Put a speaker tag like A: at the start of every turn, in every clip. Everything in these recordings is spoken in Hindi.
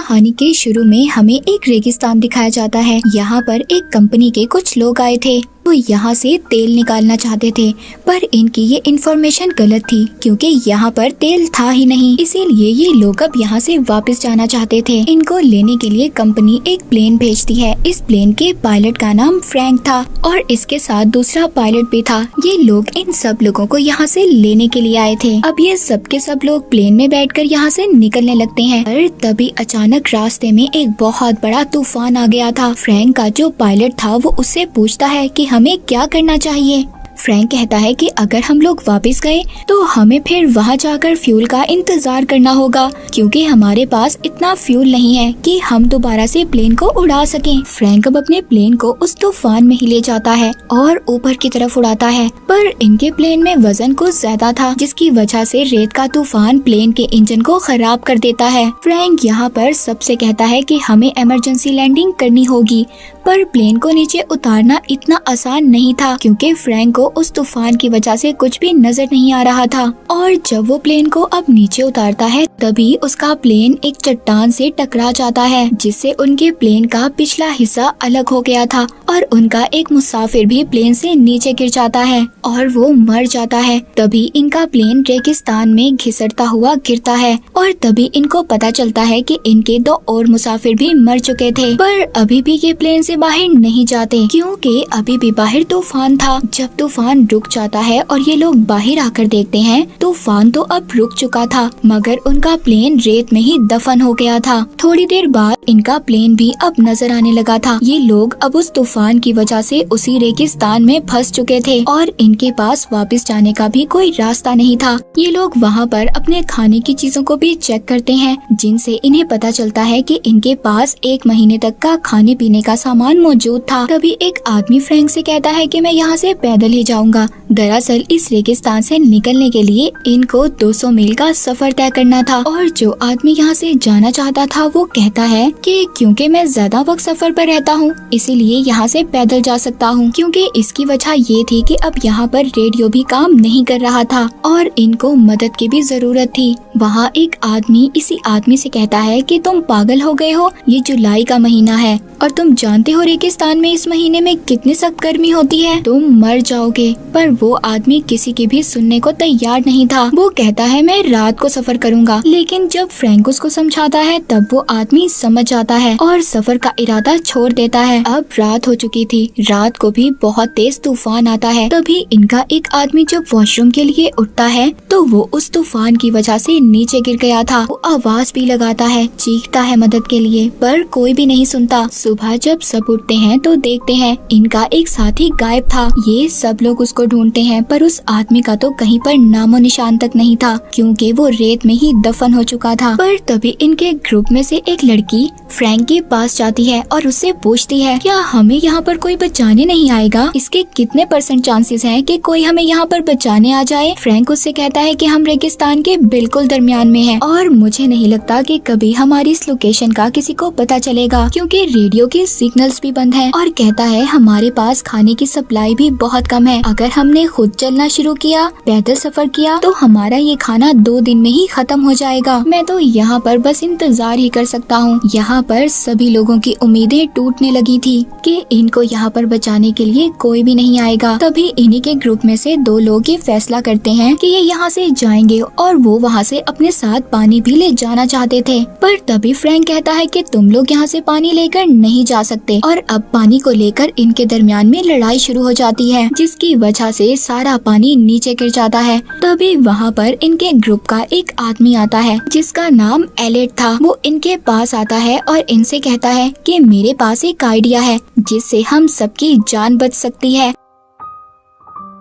A: कहानी के शुरू में हमें एक रेगिस्तान दिखाया जाता है। यहाँ पर एक कंपनी के कुछ लोग आए थे। वो यहाँ से तेल निकालना चाहते थे, पर इनकी ये इन्फॉर्मेशन गलत थी क्योंकि यहाँ पर तेल था ही नहीं। इसीलिए ये लोग अब यहाँ से वापस जाना चाहते थे। इनको लेने के लिए कंपनी एक प्लेन भेजती है। इस प्लेन के पायलट का नाम फ्रैंक था और इसके साथ दूसरा पायलट भी था। ये लोग इन सब लोगों को यहाँ से लेने के लिए आए थे। अब ये सब के सब लोग प्लेन में बैठकर यहाँ से निकलने लगते हैं, पर तभी अचानक रास्ते में एक बहुत बड़ा तूफान आ गया था। फ्रैंक का जो पायलट था वो उससे पूछता है कि हमें क्या करना चाहिए। फ्रैंक कहता है कि अगर हम लोग वापस गए तो हमें फिर वहाँ जाकर फ्यूल का इंतजार करना होगा क्योंकि हमारे पास इतना फ्यूल नहीं है कि हम दोबारा से प्लेन को उड़ा सकें। फ्रैंक अब अपने प्लेन को उस तूफान में ही ले जाता है और ऊपर की तरफ उड़ाता है, पर इनके प्लेन में वजन कुछ ज्यादा था जिसकी वजह से रेत का तूफान प्लेन के इंजन को खराब कर देता है। फ्रैंक यहाँ पर सबसे कहता है कि हमें इमरजेंसी लैंडिंग करनी होगी, पर प्लेन को नीचे उतारना इतना आसान नहीं था क्योंकि फ्रैंक को उस तूफान की वजह से कुछ भी नजर नहीं आ रहा था। और जब वो प्लेन को अब नीचे उतारता है तभी उसका प्लेन एक चट्टान से टकरा जाता है जिससे उनके प्लेन का पिछला हिस्सा अलग हो गया था और उनका एक मुसाफिर भी प्लेन से नीचे गिर जाता है और वो मर जाता है। तभी इनका प्लेन रेगिस्तान में घिसटता हुआ गिरता है और तभी इनको पता चलता है कि इनके दो और मुसाफिर भी मर चुके थे, पर अभी भी ये प्लेन से बाहर नहीं जाते क्योंकि अभी भी बाहर तूफान था। जब तूफान रुक जाता है और ये लोग बाहर आकर देखते हैं तूफान तो अब रुक चुका था मगर उनका प्लेन रेत में ही दफन हो गया था। थोड़ी देर बाद इनका प्लेन भी अब नजर आने लगा था। ये लोग अब उस तूफान की वजह से उसी रेगिस्तान में फंस चुके थे और इनके पास वापस जाने का भी कोई रास्ता नहीं था। ये लोग वहाँ पर अपने खाने की चीजों को भी चेक करते हैं जिनसे इन्हें पता चलता है कि इनके पास 1 महीने तक का खाने पीने का सामान मौजूद था। तभी एक आदमी फ्रैंक से कहता है कि मैं यहाँ से पैदल ही जाऊंगा। दरअसल इस रेगिस्तान से निकलने के लिए इनको 200 मील का सफर तय करना था और जो आदमी यहाँ से जाना चाहता था वो कहता है कि क्योंकि मैं ज्यादा वक्त सफर पर रहता हूँ इसीलिए यहाँ से पैदल जा सकता हूँ, क्योंकि इसकी वजह ये थी कि अब यहाँ पर रेडियो भी काम नहीं कर रहा था और इनको मदद की भी जरूरत थी। वहाँ एक आदमी इसी आदमी से कहता है कि तुम पागल हो गए हो, ये जुलाई का महीना है और तुम जानते हो रेगिस्तान में इस महीने में कितनी सख्त गर्मी होती है, तुम मर जाओगे। पर वो आदमी किसी की भी सुनने को तैयार नहीं था। वो कहता है मैं रात को सफर करूंगा, लेकिन जब फ्रैंक उसको समझाता है तब वो आदमी समझ जाता है और सफर का इरादा छोड़ देता है। अब रात हो चुकी थी। रात को भी बहुत तेज तूफान आता है। तभी इनका एक आदमी जब वॉशरूम के लिए उठता है तो वो उस तूफान की वजह से नीचे गिर गया था। वो आवाज भी लगाता है, चीखता है मदद के लिए, पर कोई भी नहीं सुनता। सुबह जब सब उठते हैं तो देखते हैं इनका एक साथी गायब था। ये सब लोग उसको ढूंढते हैं पर उस आदमी का तो कहीं पर नामो निशान तक नहीं था क्योंकि वो रेत में ही दफन हो चुका था। पर तभी इनके ग्रुप में से एक लड़की फ्रैंक के पास जाती है और उससे पूछती है क्या हमें यहाँ पर कोई बचाने नहीं आएगा, इसके कितने % चांसेस हैं कि कोई हमें यहाँ पर बचाने आ जाए। फ्रैंक उससे कहता है कि हम रेगिस्तान के बिल्कुल दरमियान में हैं और मुझे नहीं लगता कि कभी हमारी इस लोकेशन का किसी को पता चलेगा क्योंकि रेडियो के सिग्नल्स भी बंद हैं। और कहता है हमारे पास खाने की सप्लाई भी बहुत कम है, अगर हमने खुद चलना शुरू किया, पैदल सफर किया तो हमारा ये खाना 2 दिन में ही खत्म हो जाएगा। मैं तो यहाँ पर बस इंतजार ही कर सकता हूँ। यहाँ पर सभी लोगों की उम्मीदें टूटने लगी थी कि इनको यहाँ पर बचाने के लिए कोई भी नहीं आएगा। तभी इन्हीं के ग्रुप में से 2 लोग ये फैसला करते हैं कि ये यहाँ से जाएंगे और वो वहाँ से अपने साथ पानी भी ले जाना चाहते थे। पर तभी फ्रैंक कहता है कि तुम लोग यहाँ से पानी लेकर नहीं जा सकते और अब पानी को लेकर इनके दरमियान में लड़ाई शुरू हो जाती है जिसकी वजह से सारा पानी नीचे गिर जाता है। तभी वहाँ पर इनके ग्रुप का एक आदमी आता है जिसका नाम एलेट था। वो इनके पास आता है और इनसे कहता है कि मेरे पास एक आइडिया है जिससे हम सबकी जान बच सकती है।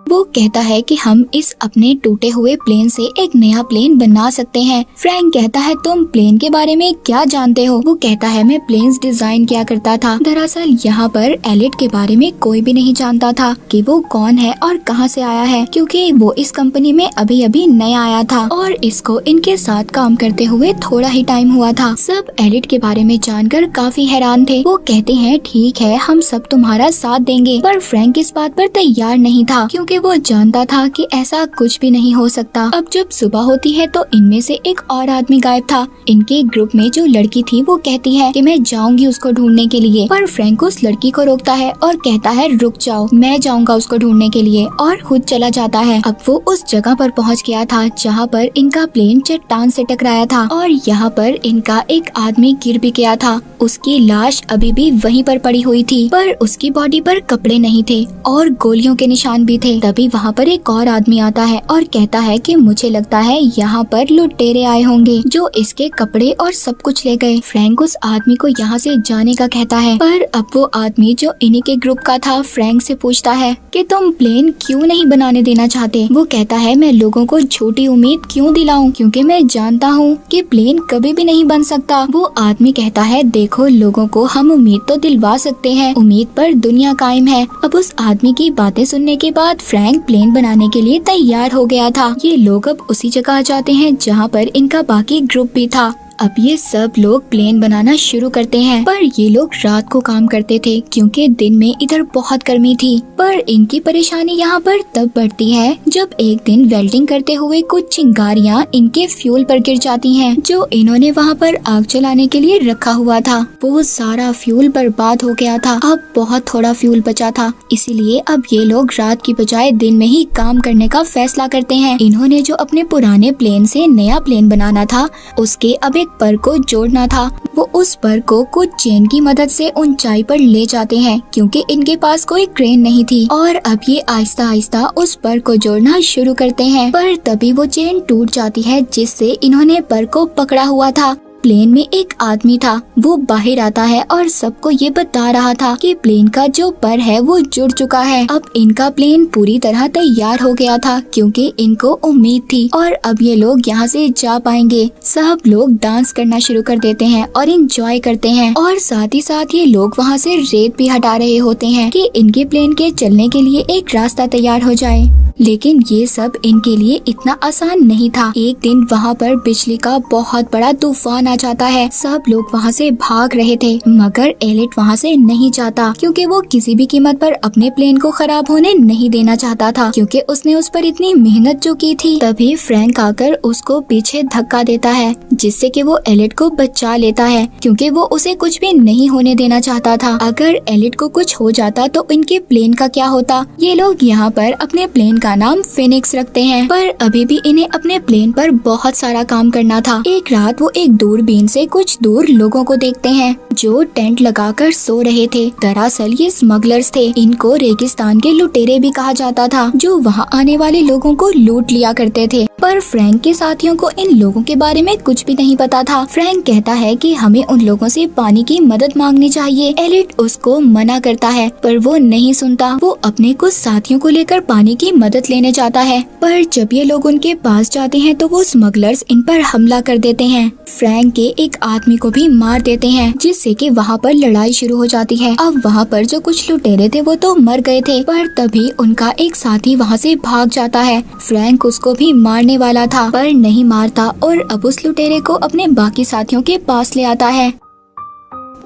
A: वो कहता है कि हम इस अपने टूटे हुए प्लेन से एक नया प्लेन बना सकते हैं। फ्रैंक कहता है तुम प्लेन के बारे में क्या जानते हो। वो कहता है मैं प्लेन्स डिजाइन किया करता था। दरअसल यहाँ पर एलिट के बारे में कोई भी नहीं जानता था कि वो कौन है और कहाँ से आया है क्योंकि वो इस कंपनी में अभी अभी नया आया था और इसको इनके साथ काम करते हुए थोड़ा ही टाइम हुआ था। सब एलिट के बारे में जानकर काफी हैरान थे। वो कहते हैं ठीक है हम सब तुम्हारा साथ देंगे, पर फ्रैंक इस बात पर तैयार नहीं था क्योंकि क्योंकि वो जानता था कि ऐसा कुछ भी नहीं हो सकता। अब जब सुबह होती है तो इनमें से एक और आदमी गायब था। इनके ग्रुप में जो लड़की थी वो कहती है कि मैं जाऊंगी उसको ढूंढने के लिए, पर फ्रैंक उस लड़की को रोकता है और कहता है रुक जाओ, मैं जाऊंगा उसको ढूंढने के लिए, और खुद चला जाता है। अब वो उस जगह पर पहुंच गया था जहां पर इनका प्लेन चट्टान से टकराया था और यहाँ पर इनका एक आदमी गिर भी गया था। उसकी लाश अभी भी वहीं पर पड़ी हुई थी, पर उसकी बॉडी पर कपड़े नहीं थे और गोलियों के निशान भी थे। तभी वहाँ पर एक और आदमी आता है और कहता है कि मुझे लगता है यहाँ पर लुटेरे आए होंगे जो इसके कपड़े और सब कुछ ले गए। फ्रैंक उस आदमी को यहाँ से जाने का कहता है, पर अब वो आदमी जो इन्हीं के ग्रुप का था फ्रैंक से पूछता है कि तुम प्लेन क्यों नहीं बनाने देना चाहते। वो कहता है मैं लोगों को झूठी उम्मीद क्यों दिलाऊं, क्योंकि मैं जानता हूँ कि प्लेन कभी भी नहीं बन सकता। वो आदमी कहता है देखो लोगों को हम उम्मीद तो दिलवा सकते हैं, उम्मीद पर दुनिया कायम है। अब उस आदमी की बातें सुनने के बाद फ्रैंक प्लेन बनाने के लिए तैयार हो गया था। ये लोग अब उसी जगह आ जाते हैं जहाँ पर इनका बाकी ग्रुप भी था। अब ये सब लोग प्लेन बनाना शुरू करते हैं, पर ये लोग रात को काम करते थे क्योंकि दिन में इधर बहुत गर्मी थी। पर इनकी परेशानी यहाँ पर तब बढ़ती है जब एक दिन वेल्डिंग करते हुए कुछ चिंगारियाँ इनके फ्यूल पर गिर जाती हैं, जो इन्होंने वहाँ पर आग जलाने के लिए रखा हुआ था। वो सारा फ्यूल बर्बाद हो गया था। अब बहुत थोड़ा फ्यूल बचा था, इसीलिए अब ये लोग रात की बजाय दिन में ही काम करने का फैसला करते हैं। इन्होंने जो अपने पुराने प्लेन से नया प्लेन बनाना था उसके अब पर को जोड़ना था। वो उस पर को कुछ चेन की मदद से ऊंचाई पर ले जाते हैं क्योंकि इनके पास कोई क्रेन नहीं थी, और अब ये आहिस्ता आहिस्ता उस पर को जोड़ना शुरू करते हैं। पर तभी वो चेन टूट जाती है जिससे इन्होंने पर को पकड़ा हुआ था। प्लेन में एक आदमी था, वो बाहर आता है और सबको ये बता रहा था कि प्लेन का जो पर है वो जुड़ चुका है। अब इनका प्लेन पूरी तरह तैयार हो गया था क्योंकि इनको उम्मीद थी और अब ये लोग यहाँ से जा पाएंगे। सब लोग डांस करना शुरू कर देते हैं और एंजॉय करते हैं, और साथ ही साथ ये लोग वहाँ से रेत भी हटा रहे होते हैं कि इनके प्लेन के चलने के लिए एक रास्ता तैयार हो जाए। लेकिन ये सब इनके लिए इतना आसान नहीं था। एक दिन वहाँ पर बिजली का बहुत बड़ा तूफान आ जाता है। सब लोग वहाँ से भाग रहे थे, मगर एलिट वहाँ से नहीं जाता क्योंकि वो किसी भी कीमत पर अपने प्लेन को खराब होने नहीं देना चाहता था, क्योंकि उसने उस पर इतनी मेहनत जो की थी। तभी फ्रैंक आकर उसको पीछे धक्का देता है जिससे कि वो एलिट को बचा लेता है, क्योंकि वो उसे कुछ भी नहीं होने देना चाहता था। अगर एलिट को कुछ हो जाता तो इनके प्लेन का क्या होता। ये लोग यहाँ पर अपने प्लेन का नाम फिनिक्स रखते हैं, पर अभी भी इन्हें अपने प्लेन पर बहुत सारा काम करना था। एक रात वो एक दूरबीन से कुछ दूर लोगों को देखते हैं जो टेंट लगाकर सो रहे थे। दरअसल ये स्मगलर्स थे। इनको रेगिस्तान के लुटेरे भी कहा जाता था, जो वहाँ आने वाले लोगों को लूट लिया करते थे। पर फ्रैंक के साथियों को इन लोगों के बारे में कुछ भी नहीं पता था। फ्रैंक कहता है कि हमें उन लोगों से पानी की मदद मांगनी चाहिए। एलिट उसको मना करता है, पर वो नहीं सुनता। वो अपने कुछ साथियों को लेकर पानी की मदद लेने जाता है, पर जब ये लोग उनके पास जाते हैं तो वो स्मगलर्स इन पर हमला कर देते हैं। फ्रैंक के एक आदमी को भी मार देते हैं, जिससे कि वहाँ पर लड़ाई शुरू हो जाती है। अब वहाँ पर जो कुछ लुटेरे थे वो तो मर गए थे, पर तभी उनका एक साथी वहाँ से भाग जाता है। फ्रैंक उसको भी मारने वाला था, पर नहीं मारता और अब उस लुटेरे को अपने बाकी साथियों के पास ले आता है।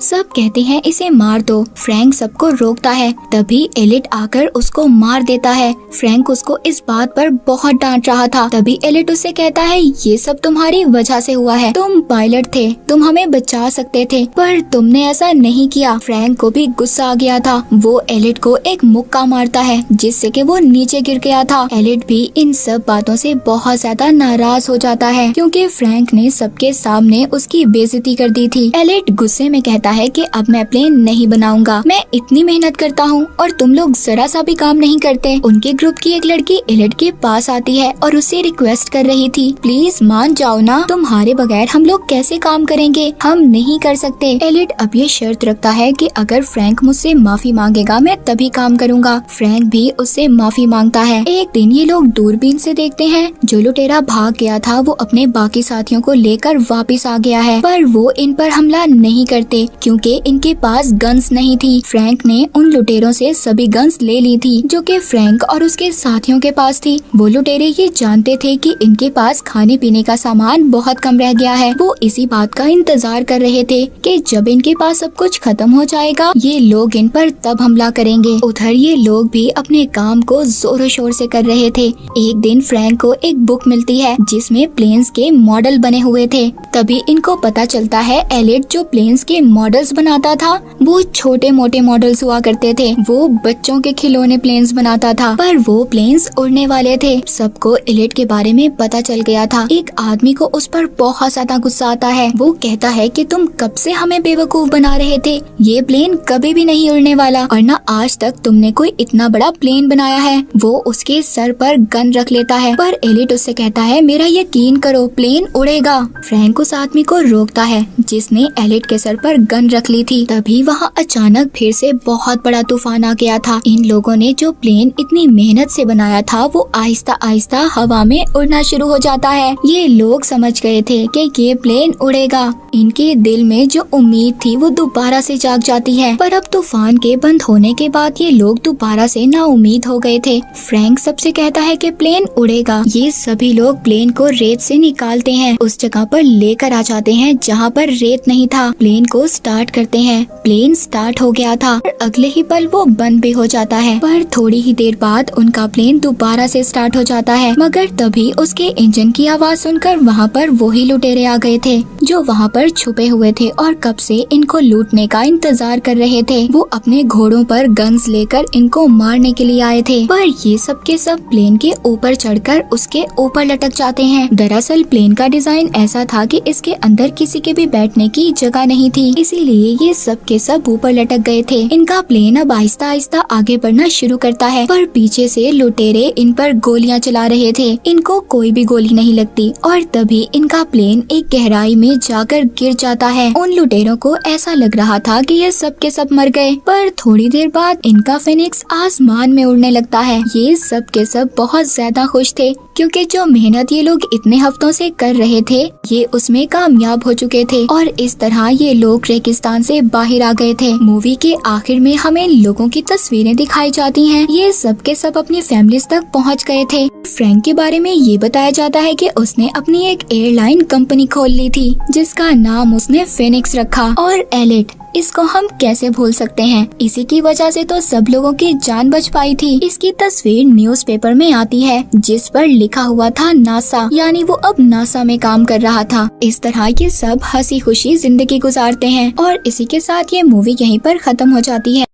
A: सब कहते हैं इसे मार दो। फ्रैंक सबको रोकता है, तभी एलिट आकर उसको मार देता है। फ्रैंक उसको इस बात पर बहुत डांट रहा था। तभी एलिट उससे कहता है ये सब तुम्हारी वजह से हुआ है, तुम पायलट थे, तुम हमें बचा सकते थे, पर तुमने ऐसा नहीं किया। फ्रैंक को भी गुस्सा आ गया था। वो एलिट को एक मुक्का मारता है जिससे कि वो नीचे गिर गया था। एलिट भी इन सब बातों से बहुत ज्यादा नाराज हो जाता है क्योंकि फ्रैंक ने सबके सामने उसकी बेइज्जती कर दी थी। एलिट गुस्से में कहता है कि अब मैं प्लेन नहीं बनाऊंगा। मैं इतनी मेहनत करता हूँ और तुम लोग जरा सा भी काम नहीं करते। उनके ग्रुप की एक लड़की एलिट के पास आती है और उससे रिक्वेस्ट कर रही थी, प्लीज मान जाओ ना, तुम्हारे बगैर हम लोग कैसे काम करेंगे, हम नहीं कर सकते। एलिट अब ये शर्त रखता है कि अगर फ्रैंक मुझसे माफी मांगेगा मैं तभी काम करूँगा। फ्रैंक भी उससे माफी मांगता है। एक दिन ये लोग दूरबीन से देखते हैं जो लुटेरा भाग गया था वो अपने बाकी साथियों को लेकर वापिस आ गया है, पर वो इन पर हमला नहीं करते क्योंकि इनके पास गन्स नहीं थी। फ्रैंक ने उन लुटेरों से सभी गन्स ले ली थी जो कि फ्रैंक और उसके साथियों के पास थी। वो लुटेरे ये जानते थे कि इनके पास खाने पीने का सामान बहुत कम रह गया है। वो इसी बात का इंतजार कर रहे थे कि जब इनके पास सब कुछ खत्म हो जाएगा ये लोग इन पर तब हमला करेंगे। उधर ये लोग भी अपने काम को जोरों शोर से कर रहे थे। एक दिन फ्रैंक को एक बुक मिलती है जिसमें प्लेन्स के मॉडल बने हुए थे। तभी इनको पता चलता है एलिट जो प्लेन्स के मॉडल्स बनाता था वो छोटे मोटे मॉडल्स हुआ करते थे। वो बच्चों के खिलौने प्लेन्स बनाता था पर वो प्लेन्स उड़ने वाले थे। सबको एलिट के बारे में पता चल गया था। एक आदमी को उस पर बहुत ज्यादा गुस्सा आता है। वो कहता है कि तुम कब से हमें बेवकूफ बना रहे थे, ये प्लेन कभी भी नहीं उड़ने वाला और न आज तक तुमने कोई इतना बड़ा प्लेन बनाया है। वो उसके सर पर गन रख लेता है पर एलिट उससे कहता है मेरा यकीन करो प्लेन उड़ेगा। फ्रैंक उस आदमी को रोकता है जिसने एलिट के सर पर गन रख ली थी। तभी वहाँ अचानक फिर से बहुत बड़ा तूफान आ गया था। इन लोगों ने जो प्लेन इतनी मेहनत से बनाया था वो आहिस्ता आहिस्ता हवा में उड़ना शुरू हो जाता है। ये लोग समझ गए थे कि ये प्लेन उड़ेगा। इनके दिल में जो उम्मीद थी वो दोबारा से जाग जाती है। पर अब तूफान के बंद होने के बाद ये लोग दोबारा से नाउम्मीद हो गए थे। फ्रैंक सबसे कहता है कि प्लेन उड़ेगा। ये सभी लोग प्लेन को रेत से निकालते हैं, उस जगह पर लेकर आ जाते हैं जहाँ पर रेत नहीं था। प्लेन को स्टार्ट करते हैं। प्लेन स्टार्ट हो गया था और अगले ही पल वो बंद भी हो जाता है। पर थोड़ी ही देर बाद उनका प्लेन दोबारा से स्टार्ट हो जाता है मगर तभी उसके इंजन की आवाज सुनकर वहाँ पर वही लुटेरे आ गए थे जो वहाँ पर छुपे हुए थे और कब से इनको लूटने का इंतजार कर रहे थे। वो अपने घोड़ों पर गन्स लेकर इनको मारने के लिए आए थे पर ये सब के सब प्लेन के ऊपर चढ़कर उसके ऊपर लटक जाते हैं। दरअसल प्लेन का डिजाइन ऐसा था कि इसके अंदर किसी के भी बैठने की जगह नहीं थी, इसीलिए ये सब के सब ऊपर लटक गए थे। इनका प्लेन अब आहिस्ता आहिस्ता आगे बढ़ना शुरू करता है पर पीछे से लुटेरे इन पर गोलियां चला रहे थे। इनको कोई भी गोली नहीं लगती और तभी इनका प्लेन एक गहराई में जाकर गिर जाता है। उन लुटेरों को ऐसा लग रहा था कि ये सब के सब मर गए पर थोड़ी देर बाद इनका फिनिक्स आसमान में उड़ने लगता है। ये सब के सब बहुत ज्यादा खुश थे क्योंकि जो मेहनत ये लोग इतने हफ्तों से कर रहे थे ये उसमें कामयाब हो चुके थे और इस तरह ये लोग रेगिस्तान से बाहर आ गए थे। मूवी के आखिर में हमें लोगों की तस्वीरें दिखाई जाती हैं। ये सब के सब अपनी फैमिलीज तक पहुंच गए थे। फ्रैंक के बारे में ये बताया जाता है कि उसने अपनी एक एयरलाइन कंपनी खोल ली थी जिसका नाम उसने फिनिक्स रखा। और एलिट, इसको हम कैसे भूल सकते हैं, इसी की वजह से तो सब लोगों की जान बच पाई थी। इसकी तस्वीर न्यूज़पेपर में आती है जिस पर लिखा हुआ था नासा, यानी वो अब नासा में काम कर रहा था। इस तरह ये सब हंसी खुशी जिंदगी गुजारते हैं और इसी के साथ ये मूवी यहीं पर खत्म हो जाती है।